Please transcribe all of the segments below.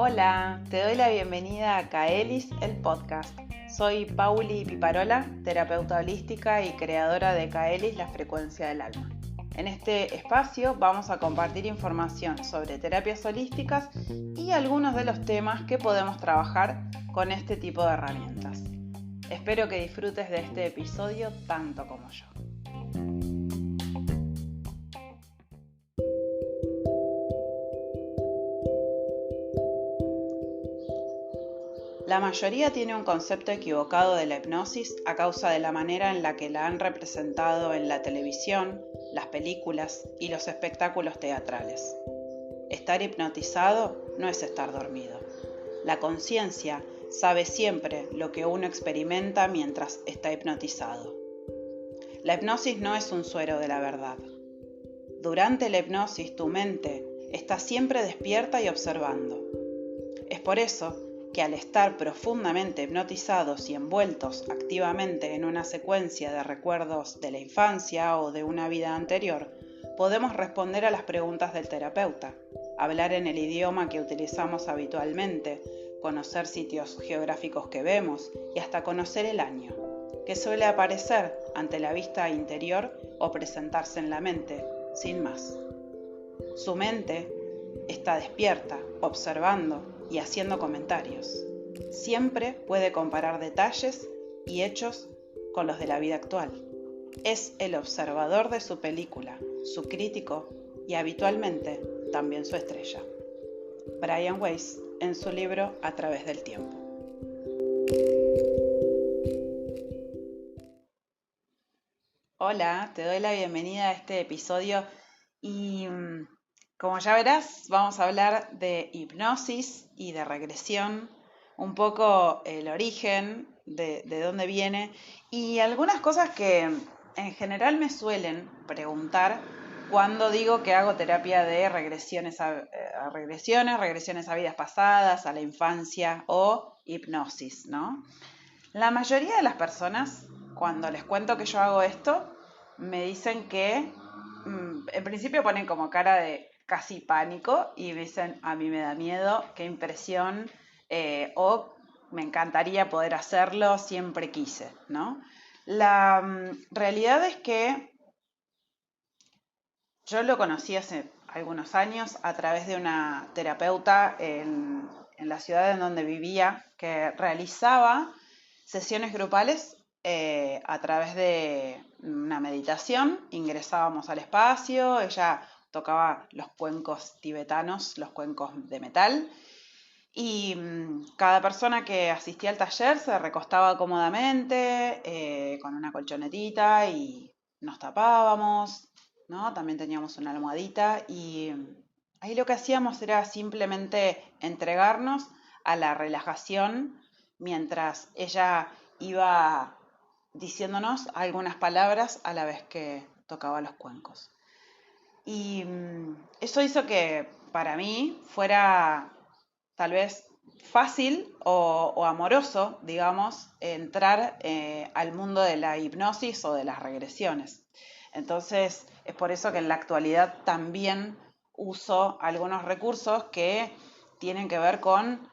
Hola, te doy la bienvenida a Kaelis, el podcast. Soy Pauli Piparola, terapeuta holística y creadora de Kaelis, la frecuencia del alma. En este espacio vamos a compartir información sobre terapias holísticas y algunos de los temas que podemos trabajar con este tipo de herramientas. Espero que disfrutes de este episodio tanto como yo. La mayoría tiene un concepto equivocado de la hipnosis a causa de la manera en la que la han representado en la televisión, las películas y los espectáculos teatrales. Estar hipnotizado no es estar dormido. La conciencia sabe siempre lo que uno experimenta mientras está hipnotizado. La hipnosis no es un suero de la verdad. Durante la hipnosis tu mente está siempre despierta y observando. Es por eso que al estar profundamente hipnotizados y envueltos activamente en una secuencia de recuerdos de la infancia o de una vida anterior, podemos responder a las preguntas del terapeuta, hablar en el idioma que utilizamos habitualmente, conocer sitios geográficos que vemos y hasta conocer el año, que suele aparecer ante la vista interior o presentarse en la mente, sin más. Su mente está despierta, observando y haciendo comentarios. Siempre puede comparar detalles y hechos con los de la vida actual. Es el observador de su película, su crítico y habitualmente también su estrella. Brian Weiss en su libro A través del tiempo. Hola, te doy la bienvenida a este episodio y como ya verás, vamos a hablar de hipnosis y de regresión, un poco el origen, de dónde viene y algunas cosas que en general me suelen preguntar cuando digo que hago terapia de regresiones a vidas pasadas, a la infancia o hipnosis, ¿no? La mayoría de las personas, cuando les cuento que yo hago esto, me dicen que en principio ponen como cara de casi pánico y me dicen, a mí me da miedo, qué impresión, o me encantaría poder hacerlo, siempre quise, ¿no? La realidad es que yo lo conocí hace algunos años a través de una terapeuta en la ciudad en donde vivía que realizaba sesiones grupales a través de una meditación. Ingresábamos al espacio, ella tocaba los cuencos tibetanos, los cuencos de metal, y cada persona que asistía al taller se recostaba cómodamente con una colchonetita y nos tapábamos, ¿no? También teníamos una almohadita y ahí lo que hacíamos era simplemente entregarnos a la relajación mientras ella iba diciéndonos algunas palabras a la vez que tocaba los cuencos. Y eso hizo que para mí fuera tal vez fácil o amoroso, digamos, entrar al mundo de la hipnosis o de las regresiones. Entonces, es por eso que en la actualidad también uso algunos recursos que tienen que ver con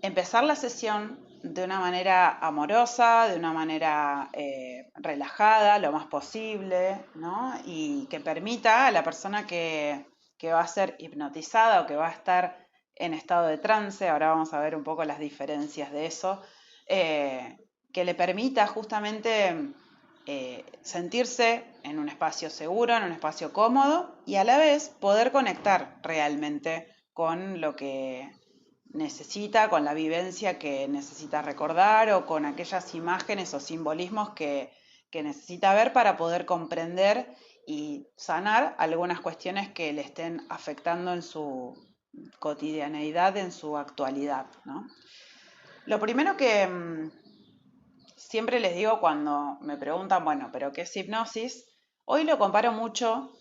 empezar la sesión de una manera amorosa, de una manera relajada, lo más posible, ¿no? Y que permita a la persona que va a ser hipnotizada o que va a estar en estado de trance, ahora vamos a ver un poco las diferencias de eso, que le permita justamente sentirse en un espacio seguro, en un espacio cómodo y a la vez poder conectar realmente con lo que necesita, con la vivencia que necesita recordar o con aquellas imágenes o simbolismos que necesita ver para poder comprender y sanar algunas cuestiones que le estén afectando en su cotidianeidad, en su actualidad, ¿no? Lo primero que siempre les digo cuando me preguntan, bueno, ¿pero qué es hipnosis? Hoy lo comparo mucho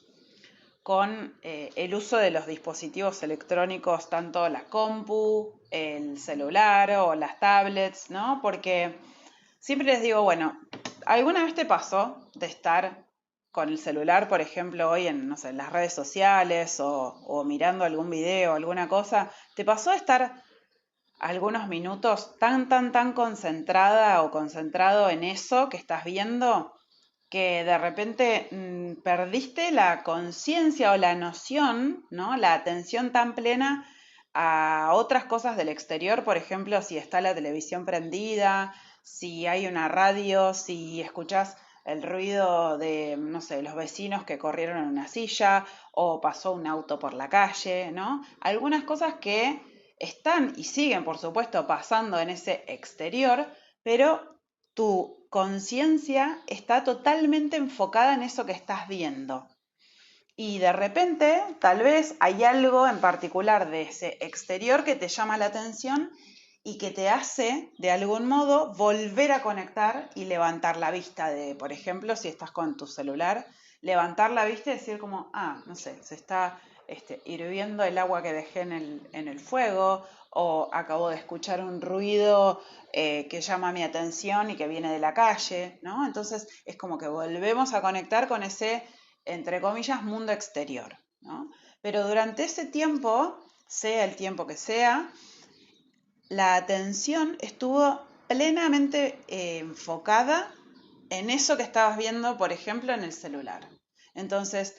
con el uso de los dispositivos electrónicos, tanto la compu, el celular o las tablets, ¿no? Porque siempre les digo, bueno, ¿alguna vez te pasó de estar con el celular, por ejemplo, hoy en, no sé, en las redes sociales o mirando algún video, alguna cosa, ¿te pasó de estar algunos minutos tan concentrada o concentrado en eso que estás viendo que de repente perdiste la conciencia o la noción, ¿no? La atención tan plena a otras cosas del exterior, por ejemplo, si está la televisión prendida, si hay una radio, si escuchás el ruido de, no sé, los vecinos que corrieron en una silla o pasó un auto por la calle, ¿no? Algunas cosas que están y siguen, por supuesto, pasando en ese exterior, pero tu conciencia está totalmente enfocada en eso que estás viendo. Y de repente, tal vez hay algo en particular de ese exterior que te llama la atención y que te hace, de algún modo, volver a conectar y levantar la vista de, por ejemplo, si estás con tu celular, levantar la vista y decir como, no sé, se está hirviendo el agua que dejé en el fuego, o acabo de escuchar un ruido que llama mi atención y que viene de la calle, ¿no? Entonces es como que volvemos a conectar con ese, entre comillas, mundo exterior, ¿no? Pero durante ese tiempo, sea el tiempo que sea, la atención estuvo plenamente enfocada en eso que estabas viendo, por ejemplo, en el celular. Entonces,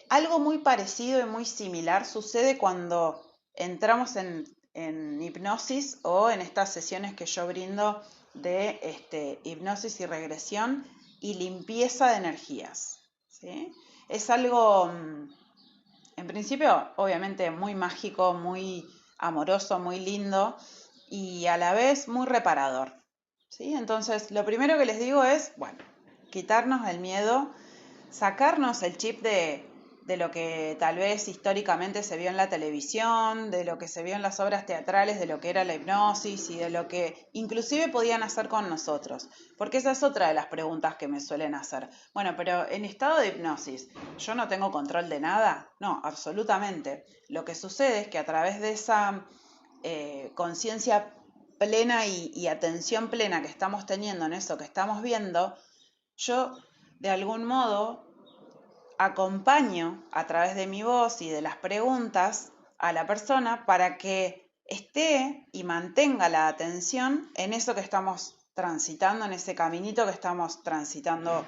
algo muy parecido y muy similar sucede cuando entramos en hipnosis o en estas sesiones que yo brindo de hipnosis y regresión y limpieza de energías, ¿sí? Es algo, en principio, obviamente muy mágico, muy amoroso, muy lindo y a la vez muy reparador, ¿sí? Entonces, lo primero que les digo es, bueno, quitarnos el miedo, sacarnos el chip de lo que tal vez históricamente se vio en la televisión, de lo que se vio en las obras teatrales, de lo que era la hipnosis y de lo que inclusive podían hacer con nosotros. Porque esa es otra de las preguntas que me suelen hacer. Bueno, pero en estado de hipnosis, ¿yo no tengo control de nada? No, absolutamente. Lo que sucede es que a través de esa conciencia plena y atención plena que estamos teniendo en eso que estamos viendo, yo de algún modo acompaño a través de mi voz y de las preguntas a la persona para que esté y mantenga la atención en eso que estamos transitando, en ese caminito que estamos transitando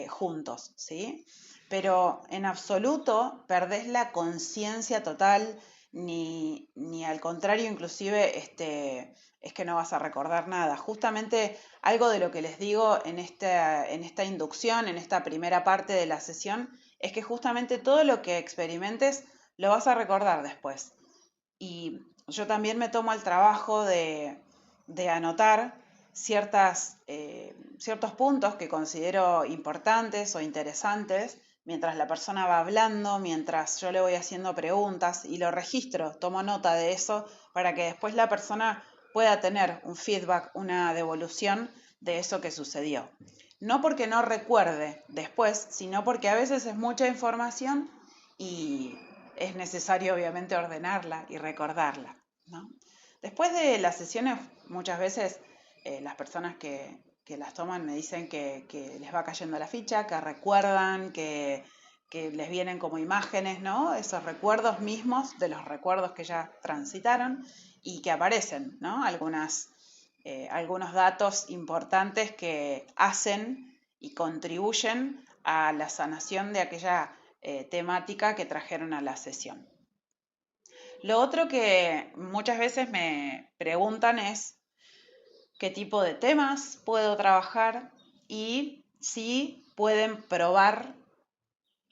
juntos, ¿sí? Pero en absoluto perdés la conciencia total, ni al contrario, inclusive es que no vas a recordar nada. Justamente algo de lo que les digo en esta inducción, en esta primera parte de la sesión, es que justamente todo lo que experimentes lo vas a recordar después. Y yo también me tomo el trabajo de anotar ciertos puntos que considero importantes o interesantes mientras la persona va hablando, mientras yo le voy haciendo preguntas y lo registro, tomo nota de eso para que después la persona pueda tener un feedback, una devolución de eso que sucedió. No porque no recuerde después, sino porque a veces es mucha información y es necesario obviamente ordenarla y recordarla, ¿no? Después de las sesiones, muchas veces las personas que las toman me dicen que les va cayendo la ficha, que recuerdan, que les vienen como imágenes, ¿no? Esos recuerdos mismos de los recuerdos que ya transitaron y que aparecen, ¿no? Algunos datos importantes que hacen y contribuyen a la sanación de aquella temática que trajeron a la sesión. Lo otro que muchas veces me preguntan es qué tipo de temas puedo trabajar y si pueden probar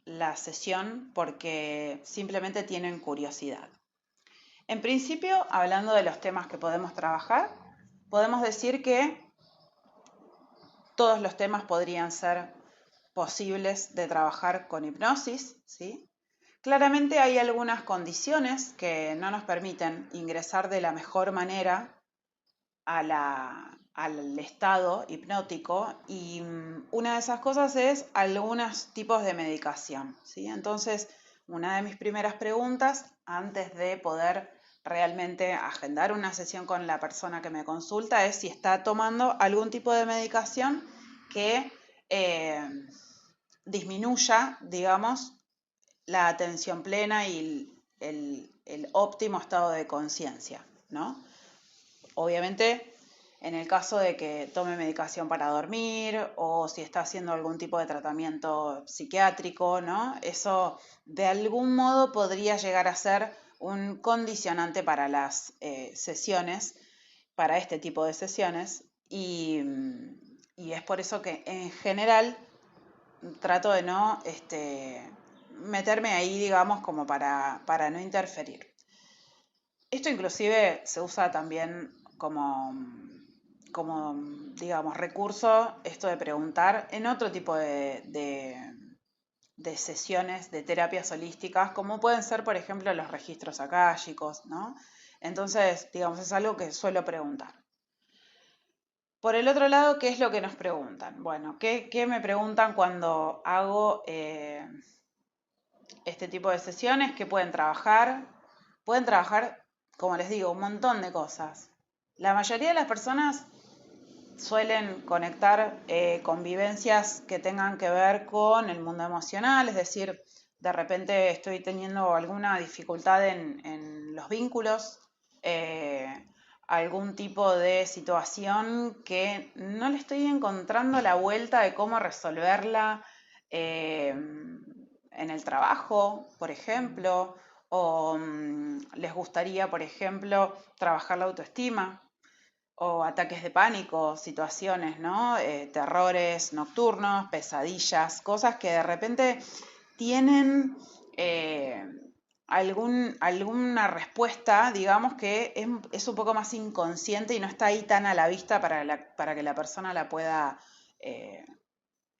la sesión porque simplemente tienen curiosidad. En principio, hablando de los temas que podemos trabajar, podemos decir que todos los temas podrían ser posibles de trabajar con hipnosis, ¿sí? Claramente hay algunas condiciones que no nos permiten ingresar de la mejor manera al estado hipnótico y una de esas cosas es algunos tipos de medicación, ¿sí? Entonces, una de mis primeras preguntas antes de poder realmente agendar una sesión con la persona que me consulta es si está tomando algún tipo de medicación que disminuya, digamos, la atención plena y el óptimo estado de conciencia, ¿no? Obviamente, en el caso de que tome medicación para dormir o si está haciendo algún tipo de tratamiento psiquiátrico, ¿no? Eso de algún modo podría llegar a ser un condicionante para las sesiones, para este tipo de sesiones, y es por eso que en general trato de no meterme ahí, digamos, como para no interferir. Esto inclusive se usa también como digamos, recurso, esto de preguntar en otro tipo de sesiones de terapias holísticas, como pueden ser, por ejemplo, los registros akáshicos, ¿no? Entonces, digamos, es algo que suelo preguntar. Por el otro lado, ¿qué es lo que nos preguntan? Bueno, ¿qué me preguntan cuando hago este tipo de sesiones? ¿Qué pueden trabajar? Pueden trabajar, como les digo, un montón de cosas. La mayoría de las personas suelen conectar con vivencias que tengan que ver con el mundo emocional, es decir, de repente estoy teniendo alguna dificultad en los vínculos, algún tipo de situación que no le estoy encontrando la vuelta de cómo resolverla en el trabajo, por ejemplo, o les gustaría, por ejemplo, trabajar la autoestima, o ataques de pánico, situaciones, ¿no? Terrores nocturnos, pesadillas, cosas que de repente tienen eh, alguna respuesta, digamos, que es un poco más inconsciente y no está ahí tan a la vista para que la persona la pueda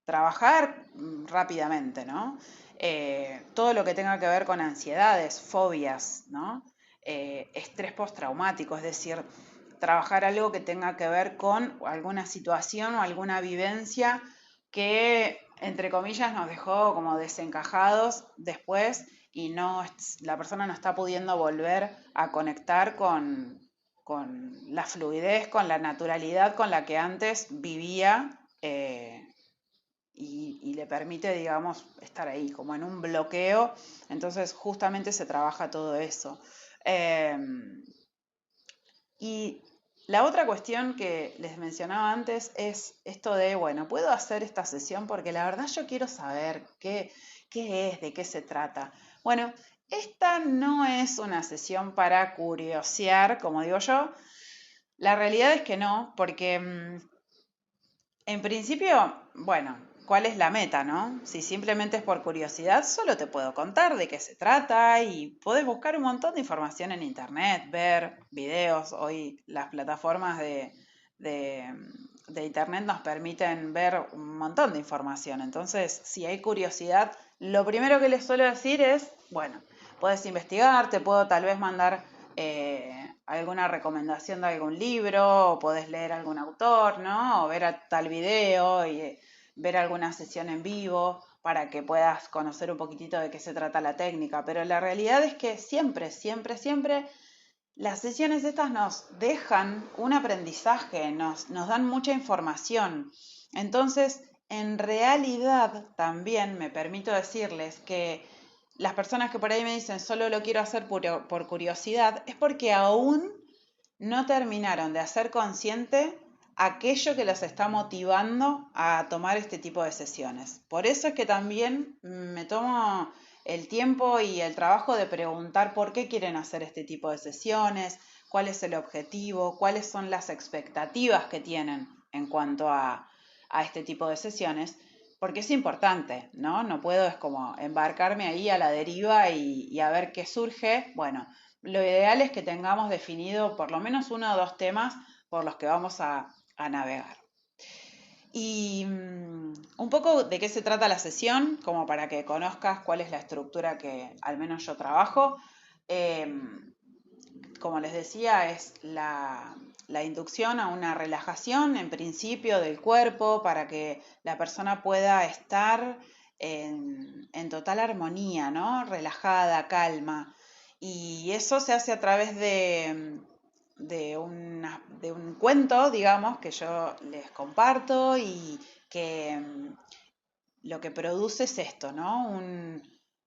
trabajar rápidamente, ¿no? Todo lo que tenga que ver con ansiedades, fobias, ¿no? Estrés postraumático, es decir, trabajar algo que tenga que ver con alguna situación o alguna vivencia que, entre comillas, nos dejó como desencajados después y la persona no está pudiendo volver a conectar con la fluidez, con la naturalidad con la que antes vivía y le permite, digamos, estar ahí, como en un bloqueo. Entonces, justamente se trabaja todo eso. Y la otra cuestión que les mencionaba antes es esto de, bueno, ¿puedo hacer esta sesión? Porque la verdad yo quiero saber qué es, de qué se trata. Bueno, esta no es una sesión para curiosear, como digo yo. La realidad es que no, porque en principio, bueno, ¿cuál es la meta, no? Si simplemente es por curiosidad, solo te puedo contar de qué se trata y podés buscar un montón de información en internet, ver videos. Hoy las plataformas de, de internet nos permiten ver un montón de información. Entonces, si hay curiosidad, lo primero que les suelo decir es, bueno, puedes investigar, te puedo tal vez mandar alguna recomendación de algún libro, o podés leer algún autor, ¿no? O ver tal video y ver alguna sesión en vivo para que puedas conocer un poquitito de qué se trata la técnica. Pero la realidad es que siempre, siempre, siempre las sesiones estas nos dejan un aprendizaje, nos dan mucha información. Entonces, en realidad también me permito decirles que las personas que por ahí me dicen solo lo quiero hacer por curiosidad, es porque aún no terminaron de hacer consciente aquello que los está motivando a tomar este tipo de sesiones. Por eso es que también me tomo el tiempo y el trabajo de preguntar por qué quieren hacer este tipo de sesiones, cuál es el objetivo, cuáles son las expectativas que tienen en cuanto a este tipo de sesiones, porque es importante, ¿no? No puedo es como embarcarme ahí a la deriva y a ver qué surge. Bueno, lo ideal es que tengamos definido por lo menos uno o dos temas por los que vamos a navegar. Y un poco de qué se trata la sesión, como para que conozcas cuál es la estructura que al menos yo trabajo. Como les decía, es la inducción a una relajación en principio del cuerpo para que la persona pueda estar en total armonía, ¿no? Relajada, calma. Y eso se hace a través de un cuento, digamos, que yo les comparto y que lo que produce es esto, ¿no?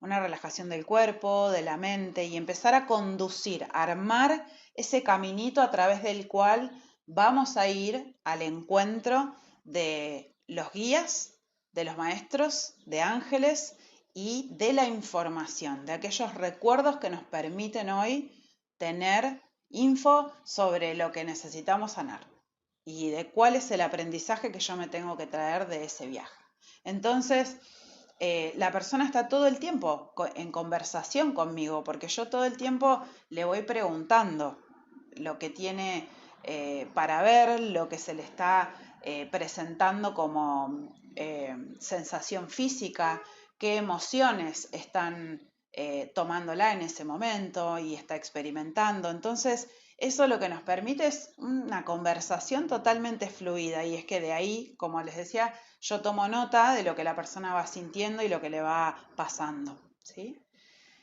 Una relajación del cuerpo, de la mente y empezar a conducir, a armar ese caminito a través del cual vamos a ir al encuentro de los guías, de los maestros, de ángeles y de la información, de aquellos recuerdos que nos permiten hoy tener info sobre lo que necesitamos sanar y de cuál es el aprendizaje que yo me tengo que traer de ese viaje. Entonces, la persona está todo el tiempo en conversación conmigo, porque yo todo el tiempo le voy preguntando lo que tiene para ver, lo que se le está presentando como sensación física, qué emociones están tomándola en ese momento y está experimentando. Entonces, eso lo que nos permite es una conversación totalmente fluida y es que de ahí, como les decía, yo tomo nota de lo que la persona va sintiendo y lo que le va pasando, ¿sí?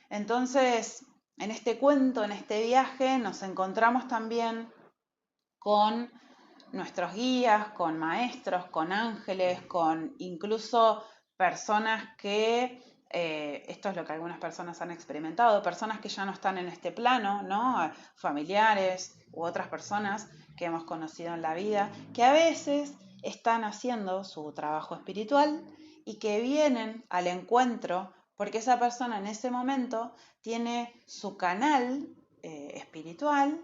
Entonces, en este cuento, en este viaje, nos encontramos también con nuestros guías, con maestros, con ángeles, con incluso personas que, esto es lo que algunas personas han experimentado, personas que ya no están en este plano, ¿no? Familiares u otras personas que hemos conocido en la vida, que a veces están haciendo su trabajo espiritual y que vienen al encuentro porque esa persona en ese momento tiene su canal espiritual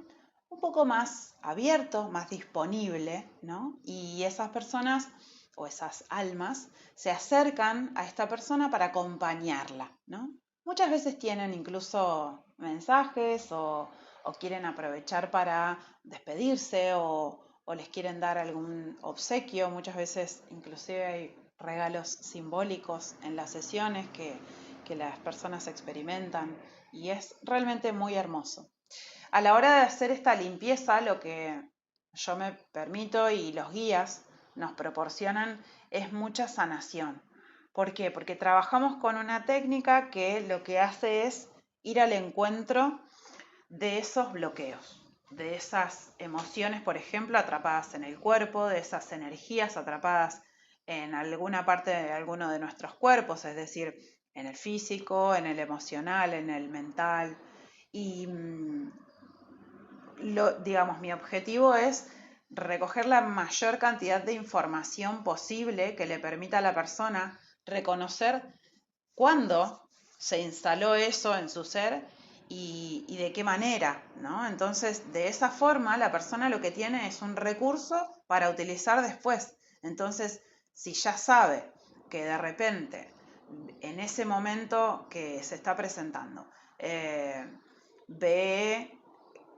un poco más abierto, más disponible, ¿no? Y esas personas o esas almas se acercan a esta persona para acompañarla, ¿no? Muchas veces tienen incluso mensajes o quieren aprovechar para despedirse o les quieren dar algún obsequio. Muchas veces inclusive hay regalos simbólicos en las sesiones que las personas experimentan y es realmente muy hermoso. A la hora de hacer esta limpieza, lo que yo me permito y los guías nos proporcionan es mucha sanación. ¿Por qué? Porque trabajamos con una técnica que lo que hace es ir al encuentro de esos bloqueos, de esas emociones, por ejemplo, atrapadas en el cuerpo, de esas energías atrapadas en alguna parte de alguno de nuestros cuerpos, es decir, en el físico, en el emocional, en el mental. Y digamos, mi objetivo es recoger la mayor cantidad de información posible que le permita a la persona reconocer cuándo se instaló eso en su ser y de qué manera, ¿no? Entonces, de esa forma, la persona lo que tiene es un recurso para utilizar después. Entonces, si ya sabe que de repente, en ese momento que se está presentando, ve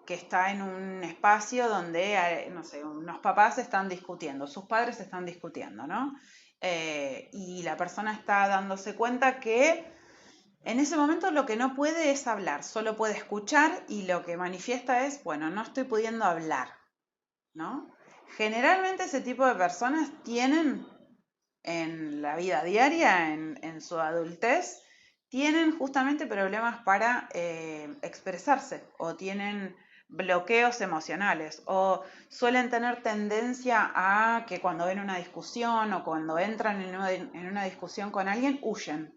que está en un espacio donde, no sé, unos papás están discutiendo, sus padres están discutiendo, ¿no? Y la persona está dándose cuenta que en ese momento lo que no puede es hablar, solo puede escuchar y lo que manifiesta es, bueno, no estoy pudiendo hablar, ¿no? Generalmente ese tipo de personas tienen en la vida diaria, en su adultez, tienen justamente problemas para expresarse o tienen bloqueos emocionales o suelen tener tendencia a que cuando ven una discusión o cuando entran en una discusión con alguien, huyen,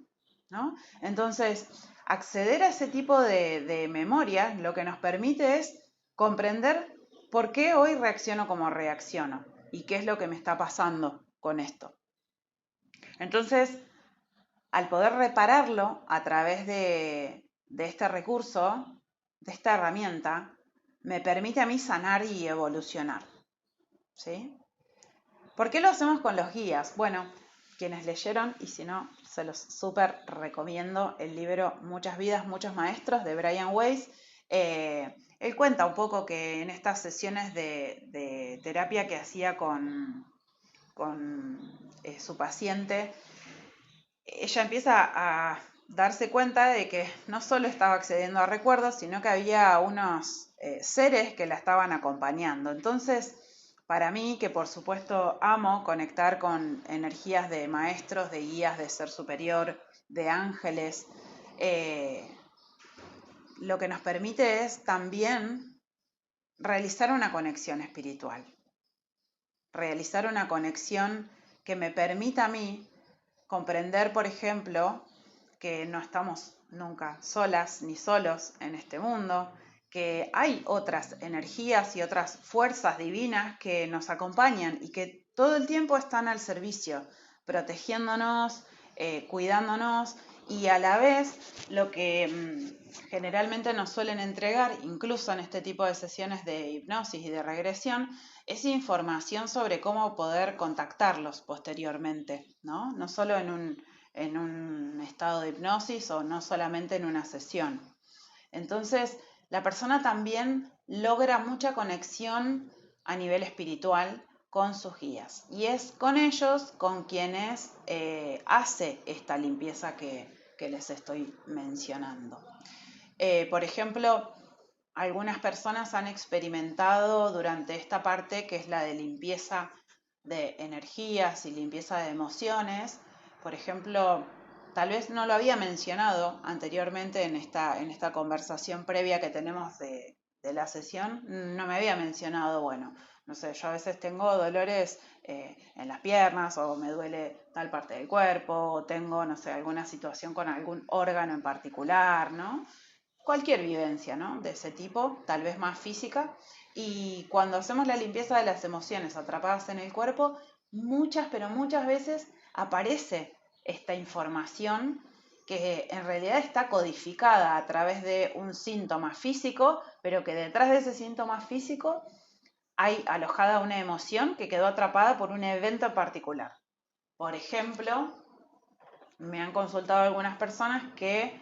¿no? Entonces, acceder a ese tipo de memorias lo que nos permite es comprender por qué hoy reacciono como reacciono y qué es lo que me está pasando con esto. Entonces, al poder repararlo a través de este recurso, de esta herramienta, me permite a mí sanar y evolucionar, ¿sí? ¿Por qué lo hacemos con los guías? Bueno, quienes leyeron, y si no, se los súper recomiendo, el libro Muchas vidas, muchos maestros de Brian Weiss. Él cuenta un poco que en estas sesiones de terapia que hacía con su paciente, ella empieza a darse cuenta de que no solo estaba accediendo a recuerdos, sino que había unos seres que la estaban acompañando. Entonces, para mí, que por supuesto amo conectar con energías de maestros, de guías, de ser superior, de ángeles, lo que nos permite es también realizar una conexión espiritual, realizar una conexión que me permita a mí comprender, por ejemplo, que no estamos nunca solas ni solos en este mundo, que hay otras energías y otras fuerzas divinas que nos acompañan y que todo el tiempo están al servicio, protegiéndonos, cuidándonos, y a la vez lo que generalmente nos suelen entregar, incluso en este tipo de sesiones de hipnosis y de regresión, es información sobre cómo poder contactarlos posteriormente, ¿no? No solo en un estado de hipnosis o no solamente en una sesión. Entonces, la persona también logra mucha conexión a nivel espiritual con sus guías. Y es con ellos con quienes hace esta limpieza que les estoy mencionando. Por ejemplo, algunas personas han experimentado durante esta parte, que es la de limpieza de energías y limpieza de emociones. Por ejemplo, tal vez no lo había mencionado anteriormente en esta conversación previa que tenemos de la sesión, no me había mencionado, bueno, no sé, yo a veces tengo dolores en las piernas, o me duele tal parte del cuerpo, o tengo, no sé, alguna situación con algún órgano en particular, ¿no? Cualquier vivencia, ¿no? De ese tipo, tal vez más física. Y cuando hacemos la limpieza de las emociones atrapadas en el cuerpo, muchas, pero muchas veces aparece esta información que en realidad está codificada a través de un síntoma físico, pero que detrás de ese síntoma físico hay alojada una emoción que quedó atrapada por un evento en particular. Por ejemplo, me han consultado algunas personas que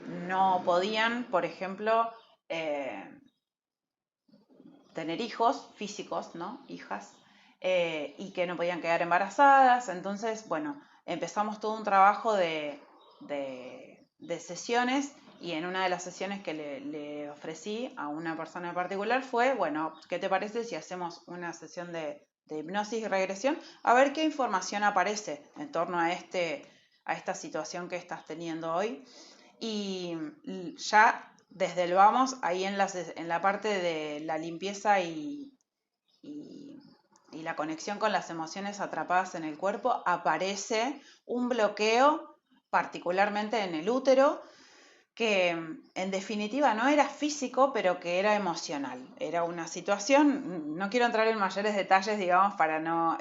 no podían, por ejemplo, eh, tener hijos físicos, ¿no? Hijas, y que no podían quedar embarazadas. Entonces, bueno, empezamos todo un trabajo de sesiones, y en una de las sesiones que le ofrecí a una persona en particular fue, bueno, ¿qué te parece si hacemos una sesión de hipnosis y regresión? A ver qué información aparece en torno a esta situación que estás teniendo hoy. Y ya desde el vamos, ahí en la parte de la limpieza y la conexión con las emociones atrapadas en el cuerpo, aparece un bloqueo, particularmente en el útero, que en definitiva no era físico, pero que era emocional. Era una situación, no quiero entrar en mayores detalles, digamos, para no,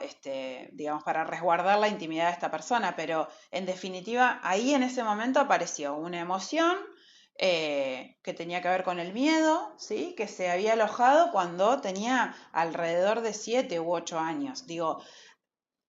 digamos, para resguardar la intimidad de esta persona, pero en definitiva ahí en ese momento apareció una emoción que tenía que ver con el miedo, ¿sí? Que se había alojado cuando tenía alrededor de 7 u 8 años. Digo,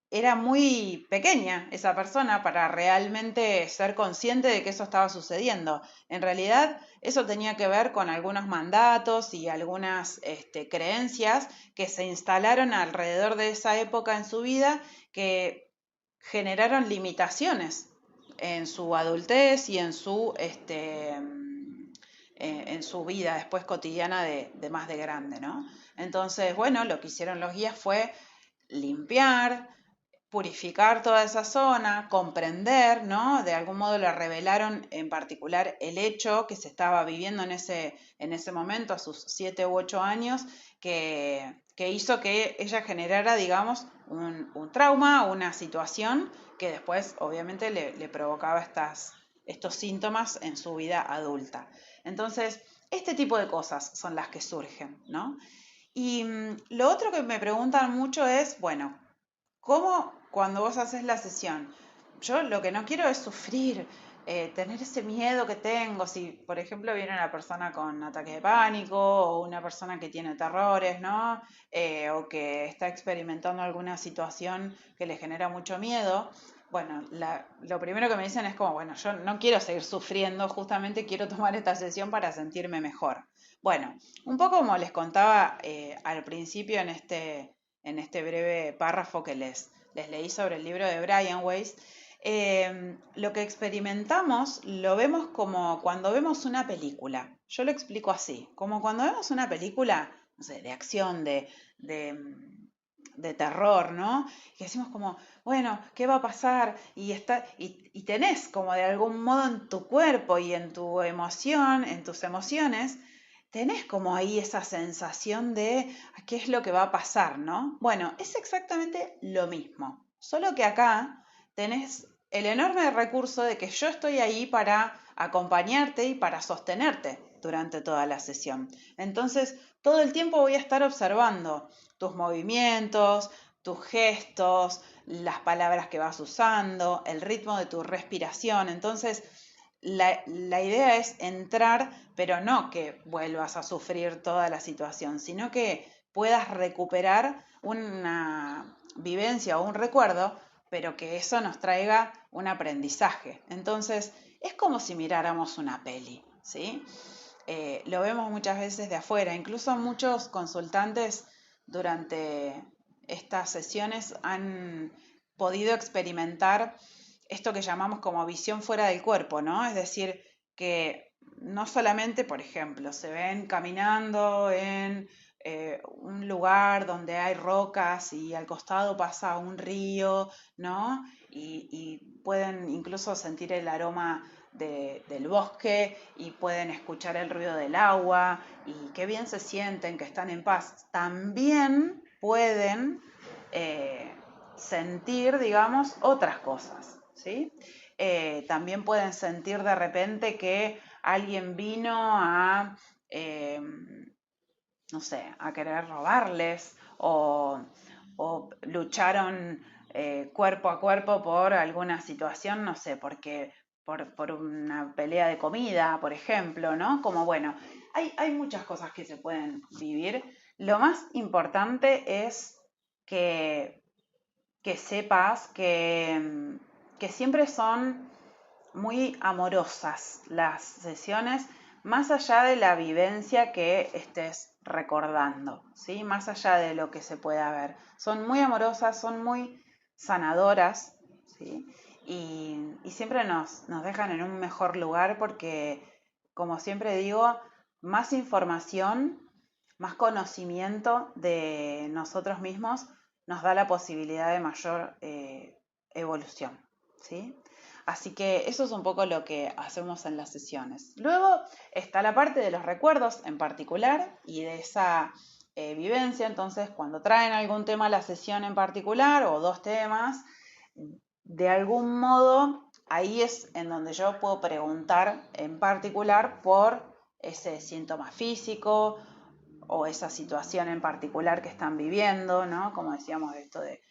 era muy pequeña esa persona para realmente ser consciente de que eso estaba sucediendo. En realidad, eso tenía que ver con algunos mandatos y algunas creencias que se instalaron alrededor de esa época en su vida, que generaron limitaciones en su adultez y en su vida después cotidiana de más de grande, ¿no? Entonces, bueno, lo que hicieron los guías fue limpiar, purificar toda esa zona, comprender, ¿no? De algún modo le revelaron en particular el hecho que se estaba viviendo en ese momento, a sus 7 u 8 años, que hizo que ella generara, digamos, un trauma, una situación que después obviamente le provocaba estos síntomas en su vida adulta. Entonces, este tipo de cosas son las que surgen, ¿no? Y lo otro que me preguntan mucho es, bueno, ¿cómo cuando vos haces la sesión? Yo lo que no quiero es sufrir, tener ese miedo que tengo. Si, por ejemplo, viene una persona con ataque de pánico, o una persona que tiene terrores, ¿no? O que está experimentando alguna situación que le genera mucho miedo. Bueno, lo primero que me dicen es como, bueno, yo no quiero seguir sufriendo, justamente quiero tomar esta sesión para sentirme mejor. Bueno, un poco como les contaba al principio en este breve párrafo que les leí sobre el libro de Brian Weiss, lo que experimentamos lo vemos como cuando vemos una película. Yo lo explico así, como cuando vemos una película, no sé, de acción, de terror, ¿no? Y decimos como, bueno, ¿qué va a pasar? Y tenés como de algún modo en tu cuerpo y en tu emoción, en tus emociones, tenés como ahí esa sensación de qué es lo que va a pasar, ¿no? Bueno, es exactamente lo mismo, solo que acá tenés el enorme recurso de que yo estoy ahí para acompañarte y para sostenerte durante toda la sesión. Entonces, todo el tiempo voy a estar observando tus movimientos, tus gestos, las palabras que vas usando, el ritmo de tu respiración. Entonces, la idea es entrar, pero no que vuelvas a sufrir toda la situación, sino que puedas recuperar una vivencia o un recuerdo, pero que eso nos traiga un aprendizaje. Entonces, es como si miráramos una peli, ¿sí? Lo vemos muchas veces de afuera, incluso muchos consultantes durante estas sesiones han podido experimentar esto que llamamos como visión fuera del cuerpo, ¿no? Es decir, que no solamente, por ejemplo, se ven caminando en un lugar donde hay rocas y al costado pasa un río, ¿no? Y pueden incluso sentir el aroma del bosque y pueden escuchar el ruido del agua y qué bien se sienten, que están en paz. También pueden sentir, digamos, otras cosas, ¿sí? También pueden sentir de repente que alguien vino a, no sé, a querer robarles o lucharon cuerpo a cuerpo por alguna situación, no sé, porque por una pelea de comida, por ejemplo, ¿no? Como bueno, hay muchas cosas que se pueden vivir. Lo más importante es que sepas que siempre son muy amorosas las sesiones, más allá de la vivencia que estés recordando, ¿sí? Más allá de lo que se pueda ver. Son muy amorosas, son muy sanadoras, ¿sí? Y siempre nos dejan en un mejor lugar porque, como siempre digo, más información, más conocimiento de nosotros mismos nos da la posibilidad de mayor evolución, ¿sí? Así que eso es un poco lo que hacemos en las sesiones. Luego está la parte de los recuerdos en particular y de esa vivencia. Entonces, cuando traen algún tema a la sesión en particular o dos temas, de algún modo ahí es en donde yo puedo preguntar en particular por ese síntoma físico o esa situación en particular que están viviendo, ¿no? Como decíamos, esto de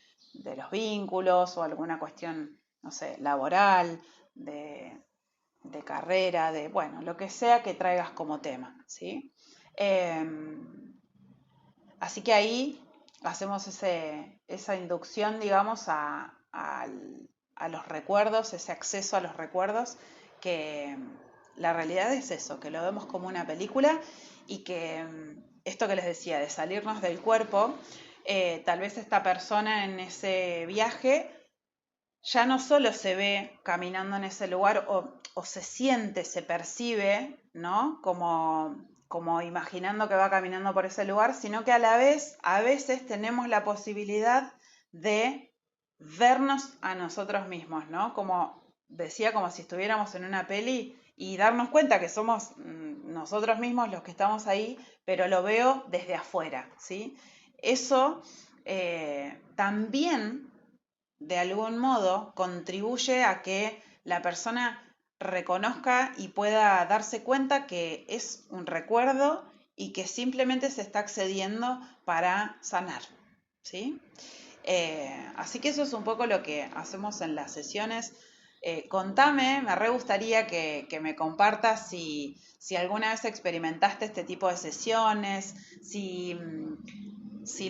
los vínculos o alguna cuestión, no sé, laboral, de carrera, de, bueno, lo que sea que traigas como tema, ¿sí? Así que ahí hacemos esa inducción, digamos, a los recuerdos, ese acceso a los recuerdos, que la realidad es eso, que lo vemos como una película y que esto que les decía, de salirnos del cuerpo, tal vez esta persona en ese viaje ya no solo se ve caminando en ese lugar o se siente, se percibe, ¿no? Como imaginando que va caminando por ese lugar, sino que a la vez, a veces tenemos la posibilidad de vernos a nosotros mismos, ¿no? Como decía, como si estuviéramos en una peli y darnos cuenta que somos nosotros mismos los que estamos ahí, pero lo veo desde afuera, ¿sí? Eso también de algún modo contribuye a que la persona reconozca y pueda darse cuenta que es un recuerdo y que simplemente se está accediendo para sanar, ¿sí? Así que eso es un poco lo que hacemos en las sesiones. Contame, me re gustaría que me compartas si alguna vez experimentaste este tipo de sesiones, si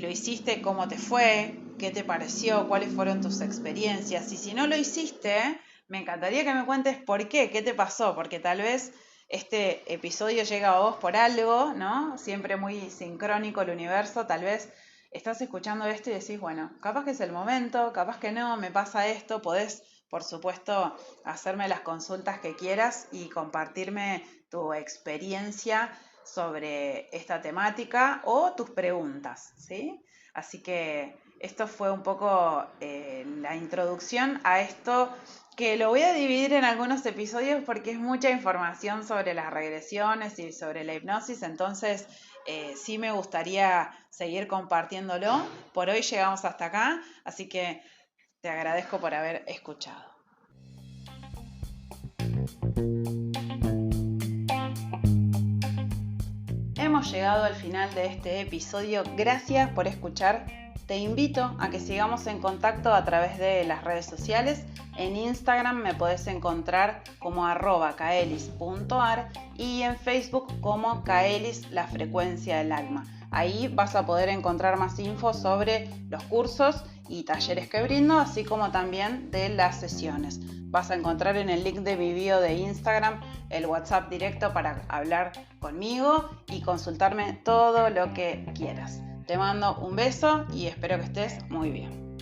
lo hiciste, cómo te fue, qué te pareció, cuáles fueron tus experiencias. Y si no lo hiciste, me encantaría que me cuentes por qué te pasó, porque tal vez este episodio llega a vos por algo, ¿no? Siempre muy sincrónico el universo, tal vez estás escuchando esto y decís, bueno, capaz que es el momento, capaz que no, me pasa esto, podés, por supuesto, hacerme las consultas que quieras y compartirme tu experiencia sobre esta temática o tus preguntas, ¿sí? Así que esto fue un poco la introducción a esto, que lo voy a dividir en algunos episodios porque es mucha información sobre las regresiones y sobre la hipnosis, entonces sí me gustaría seguir compartiéndolo. Por hoy llegamos hasta acá, así que Te agradezco por haber escuchado. Hemos llegado al final de este episodio. Gracias por escuchar. Te invito a que sigamos en contacto a través de las redes sociales. En Instagram me podés encontrar como @kaelis.ar y en Facebook como Kaelis, la frecuencia del alma. Ahí vas a poder encontrar más info sobre los cursos y talleres que brindo, así como también de las sesiones. Vas a encontrar en el link de mi bio de Instagram el WhatsApp directo para hablar conmigo y consultarme todo lo que quieras. Te mando un beso y espero que estés muy bien.